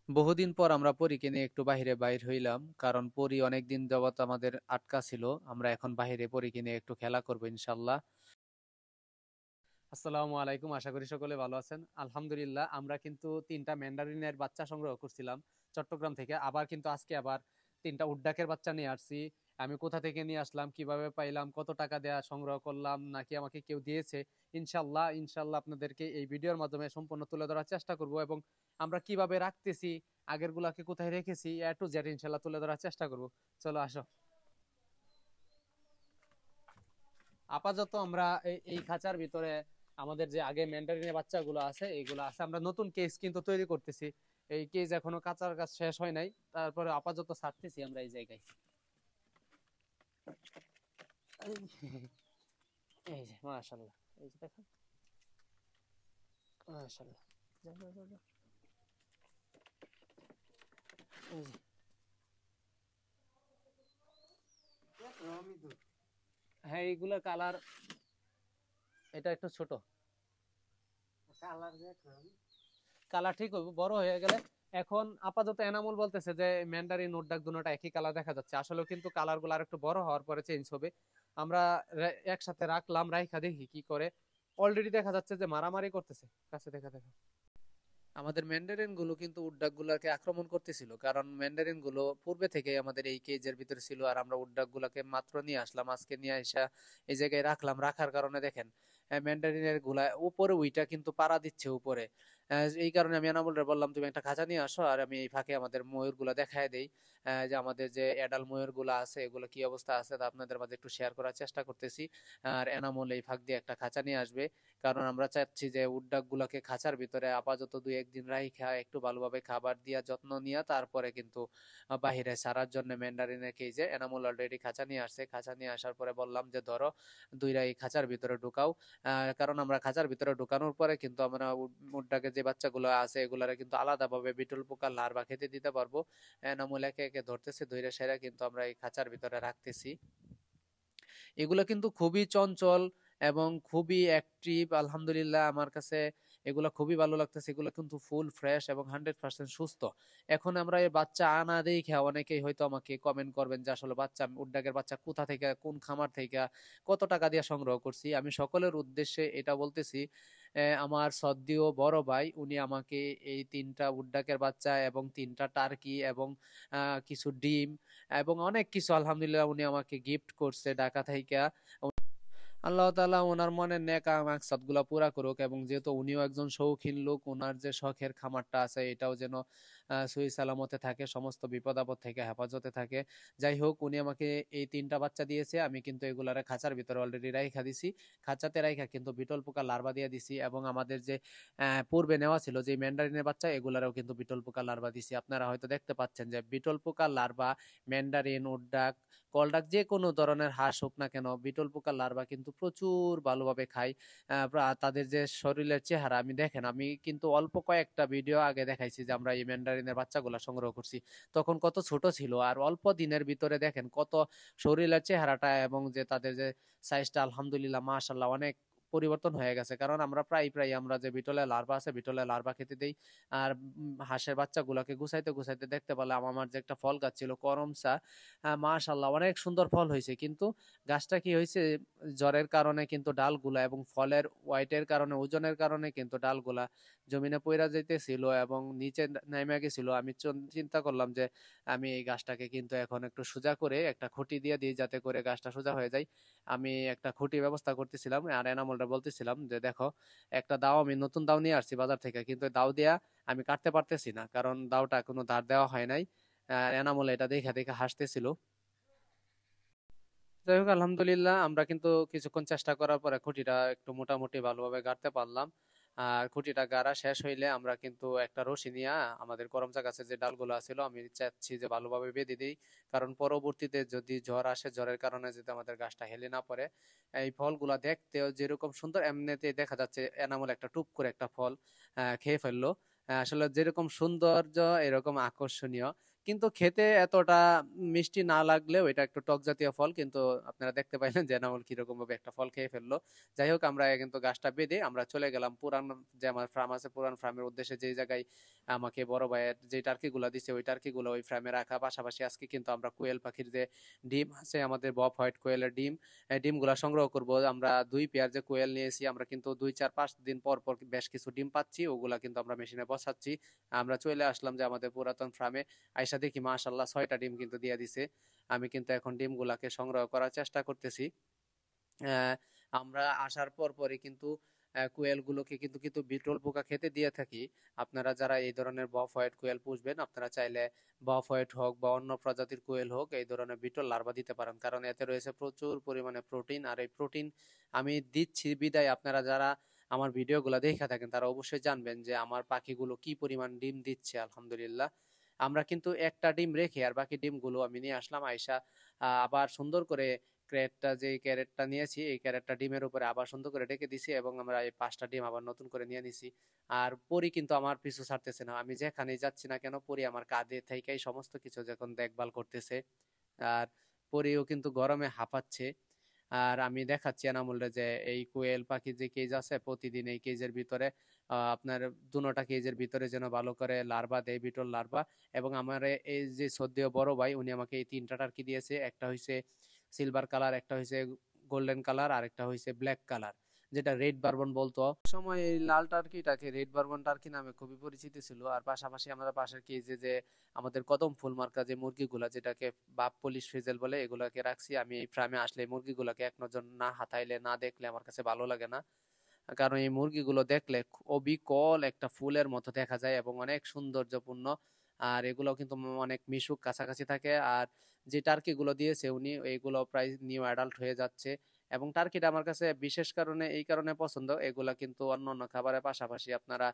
বহুদিন পর আমরা পরীকে নিয়ে একটু বাহিরে বাইর হইলাম, কারণ পরী অনেকদিন যাবত আমাদের আটকা ছিল। আমরা এখন বাহিরে পরীকে নিয়ে একটু খেলা করবো ইনশাল্লাহ। আসসালামু আলাইকুম, আশা করি সকলে ভালো আছেন। আলহামদুলিল্লাহ, আমরা কিন্তু তিনটা ম্যান্ডারিনের বাচ্চা সংগ্রহ করছিলাম চট্টগ্রাম থেকে। আজকে আবার তিনটা উড্ডাকের বাচ্চা নিয়ে আসছি। আমি কোথা থেকে নিয়ে আসলাম, কিভাবে পাইলাম, কত টাকা দেয়া সংগ্রহ করলাম, নাকি আমাকে কেউ দিয়েছে, ইনশাল্লাহ ইনশাল্লাহ আপনাদেরকে এই ভিডিওর মাধ্যমে সম্পূর্ণ তুলে ধরার চেষ্টা করব। এবং আমরা কিভাবে রাখতেছি, আগের গুলাকে কোথায় রেখেছি, এ টু জেড ইনশাল্লাহ তুলে ধরার চেষ্টা করব। চলো আসো। আপাতত আমরা এই খাঁচার ভিতরে আমাদের যে আগে ম্যান্ডারিনের বাচ্চাগুলো আছে এইগুলো আছে। আমরা নতুন কেজ কিন্তু তৈরি করতেছি। এই কেজ এখনো কাঁচার কাজ শেষ হয় নাই, তারপরে আপাতত ছাড়তেছি আমরা এই জায়গায়। এই যে মাশাআল্লাহ, এই যে দেখেন মাশাআল্লাহ। যাও, যাও, যাও, যাও। এই যে, হ্যাঁ এইগুলা কালার, এটা একটু ছোট। কালার ঠিক হবে বড় হয়ে গেলে। এখন আপাতত এনামুল বলতেছে যে ম্যান্ডারিন নোটডাক দুটোটা একই কালার দেখা যাচ্ছে, আসলে কিন্তু কালার গুলো আর একটু বড় হওয়ার পরে চেঞ্জ হবে। আমরা একসাথে রাখলাম, রাইখা দেখি কি করে। অলরেডি দেখা যাচ্ছে যে মারামারি করতেছে। কাছে দেখা দেখা আমাদের ম্যান্ডারিন গুলো কিন্তু উড্ডাক গুলাকে আক্রমণ করতেছিল, কারণ ম্যান্ডারিন গুলো পূর্বে থেকে আমাদের এই কেজের ভিতরে ছিল। আর আমরা উড্ডাক গুলাকে মাত্র নিয়ে আসলাম, আজকে নিয়ে আসা এই জায়গায় রাখলাম। রাখার কারণে দেখেন ম্যান্ডারিনের গুলা উপরে উইটা কিন্তু পাড়া দিচ্ছে উপরে। এই কারণে আমি এনামুলরে বললাম তুমি একটা খাঁচা নিয়ে আসো, আর আমি এই ফাঁকে আমাদের ময়ূর গুলা দেখায় দেই। যে আমাদের যে অ্যাডাল ময়ূর গুলা আছে এগুলো কি অবস্থা আছে তা আপনাদের মাঝে একটু শেয়ার করার চেষ্টা করতেছি। আর এনামুল এই ফাঁক দিয়ে একটা খাঁচা নিয়ে আসবে, কারণ আমরা চাচ্ছি যে উড্ডাক গুলাকে খাঁচার ভিতরে আপাতত 2-1 দিন রাইখা একটু ভালোভাবে খাবার দিয়া যত্ন নিয়ে তারপরে কিন্তু বাহিরে ছাড়ার জন্য ম্যান্ডারিনের কেজে এনামুল অলরেডি খাঁচা নিয়ে আসছে। খাঁচা নিয়ে আসার পরে বললাম যে ধরো দুইরা এই খাঁচার ভিতরে ঢুকাও। কারণ আমরা খাঁচার ভিতরে ঢুকানোর পরে কিন্তু আমরা উড্ডাকের যে বাচ্চাগুলো আছে এগুলারে কিন্তু আলাদাভাবে বিটল পোকার লার্ভা খেতে দিতে পারবো। এনামুল একে একে ধরতেছে, ধইরা সেরা কিন্তু আমরা এই খাঁচার ভিতরে রাখতেছি। এগুলো কিন্তু খুবই চঞ্চল এবং খুবই অ্যাক্টিভ। আলহামদুলিল্লাহ আমার কাছে এগুলো খুবই ভালো লাগতেছে। এগুলো কিন্তু ফুল ফ্রেশ এবং 100% সুস্থ। এখন আমরা এই বাচ্চা আনা দেখে অনেকেই হয়তো আমাকে কমেন্ট করবেন যে আসলে বাচ্চা উড্ডাকের বাচ্চা কোথা থেকে, কোন খামার থেকে, কত টাকা দিয়ে সংগ্রহ করছি। আমি সকলের উদ্দেশ্যে এটা বলতেছি, আমার সদ্দীয় বড় ভাই উনি আমাকে এই তিনটা উড্ডাকের বাচ্চা এবং তিনটা টার্কি এবং কিছু ডিম এবং অনেক কিছু আলহামদুলিল্লাহ উনি আমাকে গিফট করছে ঢাকা থাইকা। আল্লাহ তাআলা ওনার মনের নেক মাকসাদ গুলা পুরা করুক, এবং যেহেতু উনিও একজন শৌখিন লোক, ওনার যে শখের খামারটা আছে এটাও যেন সহি সালামতে থাকে, সমস্ত বিপদ আপদ থেকে হেফাজতে থাকে। যাই হোক, উনি আমাকে এই তিনটা বাচ্চা দিয়েছে। আমি কিন্তু এগুলারে খাঁচার ভিতরে অলরেডি রাইখা দিছি। খাঁচাতে রাইখা কিন্তু বিটল পোকা লার্ভা দিয়ে দিছি, এবং আমাদের যে পূর্বে নেওয়া ছিল যে ম্যান্ডারিনের বাচ্চা এগুলারও কিন্তু বিটল পোকা লার্ভা দিছি। আপনারা হয়তো দেখতে পাচ্ছেন যে বিটল পোকা লার্ভা, ম্যান্ডারিন, উড্ডাক, কলডাক যে কোনো ধরনের হাঁস হোক না কেন, বিটল পোকার লার্ভা কিন্তু প্রচুর ভালোভাবে খায়। তাদের যে শরীরের চেহারা আমি দেখেন, আমি কিন্তু অল্প কয়েকটা ভিডিও আগে দেখাইছি যে আমরা এই ম্যান্ডারিনের বাচ্চাগুলা সংগ্রহ করছি, তখন কত ছোট ছিল। আর অল্প দিনের ভিতরে দেখেন কত শরীরের চেহারাটা এবং যে তাদের যে সাইজটা আলহামদুলিল্লাহ মাশাআল্লাহ অনেক পরিবর্তন হয়ে গেছে। কারণ আমরা প্রায় প্রায় আমরা যে বিটলের লার্ভা আছে বিটলের লার্ভা খেতে দেই। আর হাঁসের বাচ্চাগুলোকে গুছাইতে গুছাইতে দেখতে পেলাম আমার যে একটা ফল গাছ ছিল করমচা, মাশাআল্লাহ অনেক সুন্দর ফল হয়েছে। কিন্তু গাছটা কি হয়েছে, জ্বরের কারণে কিন্তু ডালগুলা এবং ফলের ওয়াইটের কারণে, ওজনের কারণে কিন্তু ডালগুলা জমিনে পইরা যাইতেছিল এবং নিচে নেমে গেছিল। আমি চিন্তা করলাম যে আমি এই গাছটাকে কিন্তু এখন একটু সোজা করে একটা খুঁটি দিয়ে দিই, যাতে করে গাছটা সোজা হয়ে যায়। আমি একটা খুঁটি ব্যবস্থা করতেছিলাম, আর এনামলটা বলতেছিলাম যে দেখো একটা দাও, আমি নতুন দাও নিয়ে আসছি বাজার থেকে, কিন্তু দাও দিয়া আমি কাটতে পারতেছি না, কারণ দাওটা কোনো ধার দেওয়া হয় নাই। এনামল এটা দেখে দেখে হাসতেছিল। যাই হোক, আলহামদুলিল্লাহ আমরা কিন্তু কিছুক্ষণ চেষ্টা করার পরে খুঁটিটা একটু মোটামুটি ভালোভাবে গাড়তে পারলাম। আর খুঁটিটা গাড়া শেষ হইলে আমরা কিন্তু একটা রশি নিয়ে আমাদের করমচা গাছের যে ডালগুলো ছিল আমি চাচ্ছি যে ভালোভাবে বেঁধে দিই, কারণ পরবর্তীতে যদি ঝড় আসে, ঝড়ের কারণে যদি আমাদের গাছটা হেলে না পড়ে। এই ফলগুলা দেখতেও যেরকম সুন্দর, এমনিতে দেখা যাচ্ছে এনামল একটা টুপ করে একটা ফল খেয়ে ফেললো। আসলে যেরকম সৌন্দর্য এরকম আকর্ষণীয়, কিন্তু খেতে এতটা মিষ্টি না লাগলেও এটা একটু টক জাতীয় ফল, কিন্তু আপনারা দেখতে পাইলেন যে এনামুল কিরকম ভাবে একটা ফল খেয়ে ফেললো। যাই হোক, আমরা কিন্তু গাছটা বেঁধে আমরা চলে গেলাম পুরান যে আমার ফার্ম আছে, পুরান ফার্মের উদ্দেশ্যে, যেই জায়গায় আমাকে বড় ভাইয়ের যে টার্কি গুলা দিছে ওই টার্কি গুলো ওই ফার্মে রাখা। পাশাপাশি আজকে কিন্তু আমরা কোয়েল পাখির যে ডিম আছে আমাদের বব হোয়াইট কোয়েলের ডিম, ডিম গুলা সংগ্রহ করব। আমরা 2 পেয়ার যে কোয়েল নিয়েছি, আমরা কিন্তু 2, 4, 5 দিন পর পর বেশ কিছু ডিম পাচ্ছি, ওগুলা কিন্তু আমরা মেশিনে বসাচ্ছি। আমরা চলে আসলাম যে আমাদের পুরাতন ফার্মে, আইসা দেখি মাশাআল্লাহ 6টা ডিম কিন্তু দিয়ে দিছে। আমি কিন্তু এখন ডিম গুলাকে সংগ্রহ করার চেষ্টা করতেছি। আহ, আমরা আসার পর পরে কিন্তু কোয়েল গুলোকে কিন্তু কিন্তু বিটল পোকা খেতে দিয়ে থাকি। আপনারা যারা এই ধরনের বফ হোয়াইট কোয়েল পুষবেন, আপনারা চাইলে বফ হোয়াইট হোক বা অন্য প্রজাতির কোয়েল হোক, এই ধরনের বিটল লার্ভা দিতে পারেন, কারণ এতে রয়েছে প্রচুর পরিমাণে প্রোটিন। আর এই প্রোটিন আমি দিচ্ছি বিদায় আপনারা যারা আমার ভিডিওগুলো দেখে থাকেন তারা অবশ্যই জানবেন যে আমার পাখিগুলো কি পরিমাণ ডিম দিচ্ছে। আলহামদুলিল্লাহ, আমরা কিন্তু একটা ডিম রেখে আর বাকি ডিমগুলো আমি নিয়ে আসলাম আয়সা, আবার সুন্দর করে ক্যারেটটা, যে ক্যারেটটা নিয়েছি এই ক্যারেটটা ডিমের উপরে আবার সুন্দর করে ঢেকে দিছি, এবং আমরা এই 5টা ডিম আবার নতুন করে নিয়ে নিছি। আর পরি কিন্তু আমার পিছু ছাড়তেছে না, আমি যেখানেই যাচ্ছি না কেন পরি আমার কাঁধে থেকেই সমস্ত কিছু যখন দেখভাল করতেছে। আর পরিও কিন্তু গরমে হাঁপাচ্ছে। আর আমি দেখাচ্ছি এনামুলরে যে এই কোয়েল পাখির যে কেজ আছে, প্রতিদিন এই কেজের ভিতরে আপনার দুটোটা কেজের ভিতরে যেন ভালো করে লার্ভা দেয়, বিটল লার্ভা। এবং আমার এই যে সদ্য বড় ভাই উনি আমাকে এই 3টা টার্কি দিয়েছে, একটা হইছে সিলভার কালার, একটা হইছে গোল্ডেন কালার, আর একটা হইছে ব্ল্যাক কালার, যেটা রেড বারবন বলতো সময়। এই লাল টার্কিটাকে রেড বারবন টার্কি নামে খুবই পরিচিত ছিল। আর পাশাপাশি আমরা পাশের কেজে যে আমাদের কদম ফুল মার্কা যে মুরগিগুলা, যেটাকে বাপ পলিশ ফ্রিজেল বলে, এগুলাকে রাখছি। আমি এই ফার্মে আসলে এই মুরগিগুলাকে এক নজর না হাতাইলে না দেখলে আমার কাছে ভালো লাগে না, কারণ এই মুরগিগুলো দেখলে অবিকল একটা ফুলের মতো দেখা যায় এবং অনেক সৌন্দর্যপূর্ণ। আর এগুলো কিন্তু অনেক মিশুক কাছাকাছি থাকে। আর যে টার্কি গুলো দিয়েছে উনি, এইগুলো প্রায় নিউ অ্যাডাল্ট হয়ে যাচ্ছে। এবং টার্কিটা আমার কাছে বিশেষ কারণে এই কারণে পছন্দ, এগুলা কিন্তু অন্য অন্য খাবারের পাশাপাশি আপনারা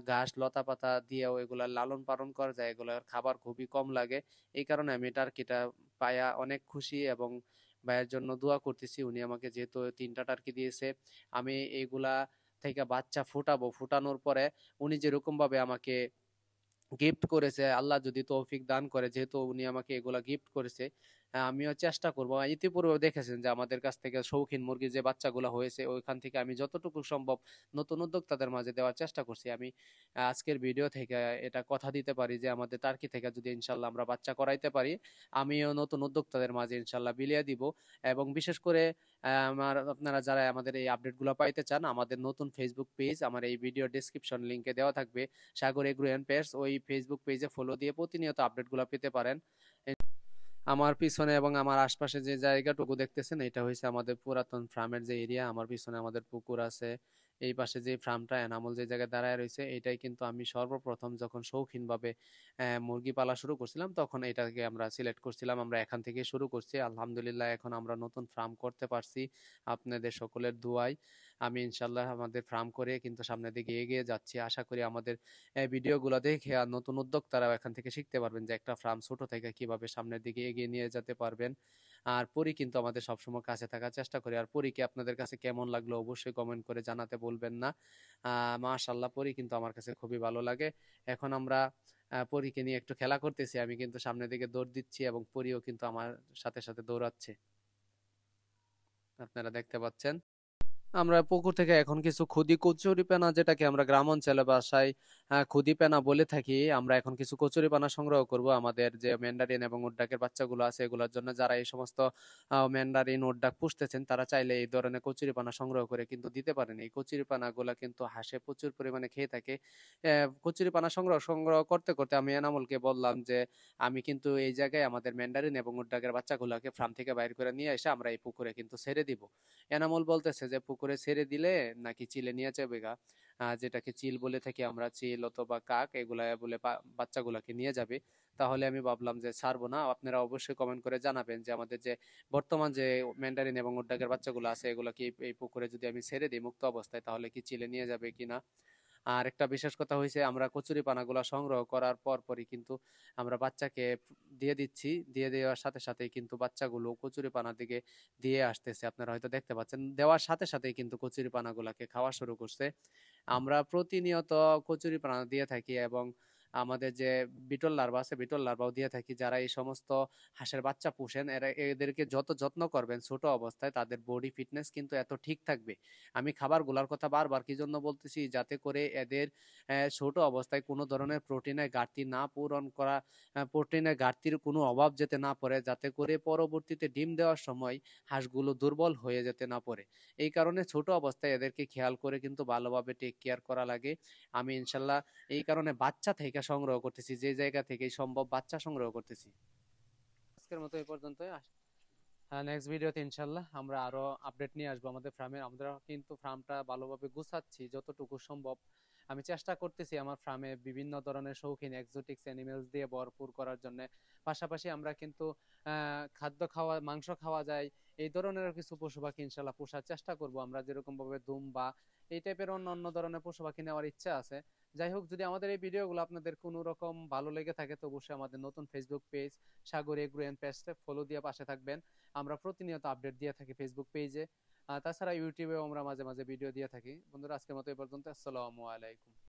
ঘাস লতা পাতা দিয়েও এগুলা লালন পালন করা যায়, এগুলার খাবার খুবই কম লাগে। এই কারণে আমি টার্কিটা পায়া অনেক খুশি এবং ভাইয়ের জন্য দোয়া করতেছি। উনি আমাকে যেহেতু 3টা টার্কি দিয়েছে, আমি এইগুলা থেকে বাচ্চা ফুটাবো, ফুটানোর পরে উনি যেরকম ভাবে আমাকে গিফট করেছে, আল্লাহ যদি তৌফিক দান করে, যেহেতু উনি আমাকে এগুলা গিফট করেছে, আমিও চেষ্টা করব। ইতিপূর্বে দেখেছেন যে আমাদের কাছ থেকে শৌখিন মুরগির যে বাচ্চাগুলো হয়েছে ওইখান থেকে আমি যতটুকু সম্ভব নতুন উদ্যোক্তাদের মাঝে দেওয়ার চেষ্টা করছি। আমি আজকের ভিডিও থেকে এটা কথা দিতে পারি যে আমাদের টার্কি থেকে যদি ইনশাল্লাহ আমরা বাচ্চা করাইতে পারি, আমিও নতুন উদ্যোক্তাদের মাঝে ইনশাল্লাহ বিলিয়ে দিব। এবং বিশেষ করে আপনারা যারা আমাদের এই আপডেটগুলো পাইতে চান, আমাদের নতুন ফেসবুক পেজ আমার এই ভিডিও ডেসক্রিপশন লিংকে দেওয়া থাকবে, সাগর এগ্রো এন্ড পেটস, ওই ফেসবুক পেজে ফলো দিয়ে প্রতিনিয়ত আপডেটগুলো পেতে পারেন। আমার পিছনে এবং আমার আশপাশে যে জায়গাটুকু দেখতেছেন এটা হয়েছে আমাদের পুরাতন ফার্মের যে এরিয়া। আমার পিছনে আমাদের পুকুর আছে, এই পাশে যে ফার্মটা এনামল যে জায়গায় দাঁড়ায় রয়েছে, এটাই কিন্তু আমি সর্বপ্রথম যখন শৌখিন ভাবে মুরগি পালা শুরু করছিলাম তখন এটাকে আমরা সিলেক্ট করছিলাম, আমরা এখান থেকে শুরু করছি। আলহামদুলিল্লাহ এখন আমরা নতুন ফার্ম করতে পারছি আপনাদের সকলের দোয়ায়। আমি ইনশাল্লাহ আমাদের ফার্ম করে কিন্তু সামনের দিকে এগিয়ে যাচ্ছি। আশা করি আমাদের ভিডিওগুলো দেখে আর নতুন উদ্যোক্তারাও এখান থেকে শিখতে পারবেন যে একটা ফার্ম ছোট থেকে কিভাবে সামনের দিকে এগিয়ে নিয়ে যেতে পারবেন। আর পরি কিন্তু আমাদের সবসময় কাছে থাকার চেষ্টা করি। আর পরীকে আপনাদের কাছে কেমন লাগলো অবশ্যই কমেন্ট করে জানাতে বলবেন না। মাশাআল্লাহ, পরি কিন্তু আমার কাছে খুবই ভালো লাগে। এখন আমরা পরীকে নিয়ে একটু খেলা করতেছি, আমি কিন্তু সামনের দিকে দৌড় দিচ্ছি এবং পরিও কিন্তু আমার সাথে সাথে দৌড়াচ্ছে, আপনারা দেখতে পাচ্ছেন। আমরা পুকুর থেকে এখন কিছু খুদি কচুরিপানা, যেটাকে আমরা গ্রাম অঞ্চলে ভাষায় খুদি পেনা বলে থাকি, আমরা এখন কিছু কচুরিপানা সংগ্রহ করব আমাদের যে ম্যান্ডারিন এবং উড্ডাকের বাচ্চাগুলো আছে এগুলোর জন্য। যারা এই সমস্ত ম্যান্ডারিন উড্ডাক পুষতেছেন তারা চাইলে এই ধরনের কচুরিপানা সংগ্রহ করে কিন্তু দিতে পারেন। এই কচুরিপানা গুলা কিন্তু হাঁসে প্রচুর পরিমাণে খেয়ে থাকে। কচুরিপানা সংগ্রহ সংগ্রহ করতে করতে আমি এনামুলকে বললাম যে আমি কিন্তু এই জায়গায় আমাদের ম্যান্ডারিন এবং উড্ডাকের বাচ্চাগুলোকে ফার্ম থেকে বাইর করে নিয়ে এসে আমরা এই পুকুরে কিন্তু ছেড়ে দিব। এনামুল বলতেছে যে পুকুরে ছেড়ে দিলে নাকি চিলে নিয়ে যাবে গা, যেটাকে চিল বলে থাকি আমরা, চিল অথবা কাক, এগুলা বলে বাচ্চাগুলাকে নিয়ে যাবে। তাহলে আমি ভাবলাম যে ছাড়বো না। আপনারা অবশ্যই কমেন্ট করে জানাবেন যে আমাদের যে বর্তমান যে ম্যান্ডারিন এবং উড্ডাকের বাচ্চাগুলো আছে এগুলা কি এই পুকুরে যদি আমি ছেড়ে দিই মুক্ত অবস্থায় তাহলে কি চিলে নিয়ে যাবে কিনা। আর একটা বিশেষ কথা হয়েছে, আমরা কচুরি পানাগুলা সংগ্রহ করার পর পরই কিন্তু আমরা বাচ্চাকে দিয়ে দিচ্ছি, দিয়ে দেওয়ার সাথে সাথেই কিন্তু বাচ্চাগুলো কচুরি পানার দিকে দিয়ে আসতেছে। আপনারা হয়তো দেখতে পাচ্ছেন দেওয়ার সাথে সাথেই কিন্তু কচুরি পানাগুলাকে খাওয়া শুরু করছে। আমরা প্রতিনিয়ত কচুরি পানা দিয়ে থাকি এবং আমাদের যে বিটল লার্ভা আছে বিটল লার্ভাও দিয়ে থাকি। যারা এই সমস্ত হাঁসের বাচ্চা পুষেন এদেরকে যত যত্ন করবেন ছোট অবস্থায় তাদের বডি ফিটনেস কিন্তু এত ঠিক থাকবে। আমি খাবারগুলার কথা বারবার কি জন্য বলতেছি, যাতে করে এদের ছোট অবস্থায় কোনো ধরনের প্রোটিনের ঘাটতি না পূরণ করা, প্রোটিনের ঘাটতির কোনো অভাব যেতে না পড়ে, যাতে করে পরবর্তীতে ডিম দেওয়ার সময় হাঁসগুলো দুর্বল হয়ে যেতে না পারে। এই কারণে ছোট অবস্থায় এদেরকে খেয়াল করে কিন্তু ভালোভাবে টেক কেয়ার করা লাগে। আমি ইনশাল্লাহ এই কারণে বাচ্চা থেকে সংগ্রহ করতেছি, যে জায়গা থেকে সম্ভব বাচ্চা সংগ্রহ করতেছি। আজকের মতো এই পর্যন্তই। নেক্সট ভিডিওতে ইনশাল্লাহ আমরা আরো আপডেট নিয়ে আসবো আমাদের ফার্মের। আমরা কিন্তু ফার্মটা ভালোভাবে গুছাচ্ছি যতটুকু সম্ভব। আমি চেষ্টা করতেছি আমার ফার্মে বিভিন্ন ধরনের শৌখিন এক্সোটিক্স অ্যানিমেলস দিয়ে ভরপুর করার জন্য। পাশাপাশি আমরা কিন্তু খাদ্য খাওয়া, মাংস খাওয়া যায় এই ধরনের কিছু পশু পাখি ইনশাল্লাহ পোষার চেষ্টা করব। আমরা যেরকম ভাবে দুম বা এই টাইপের অন্য অন্য ধরনের পশু পাখি নেওয়ার ইচ্ছা আছে। যাই হোক, যদি আমাদের এই ভিডিওগুলো আপনাদের কোনো রকম ভালো লেগে থাকে তো অবশ্যই আমাদের নতুন Facebook page Sagar agro and পেস্টে ফলো দিয়ে পাশে থাকবেন। আমরা প্রতিনিয়ত আপডেট দিয়ে থাকি ফেসবুক পেজে, তাছাড়া ইউটিউবেও আমরা মাঝে মাঝে ভিডিও দিয়ে থাকি। বন্ধুরা, আজকের মতো এই পর্যন্ত। আসসালামু আলাইকুম।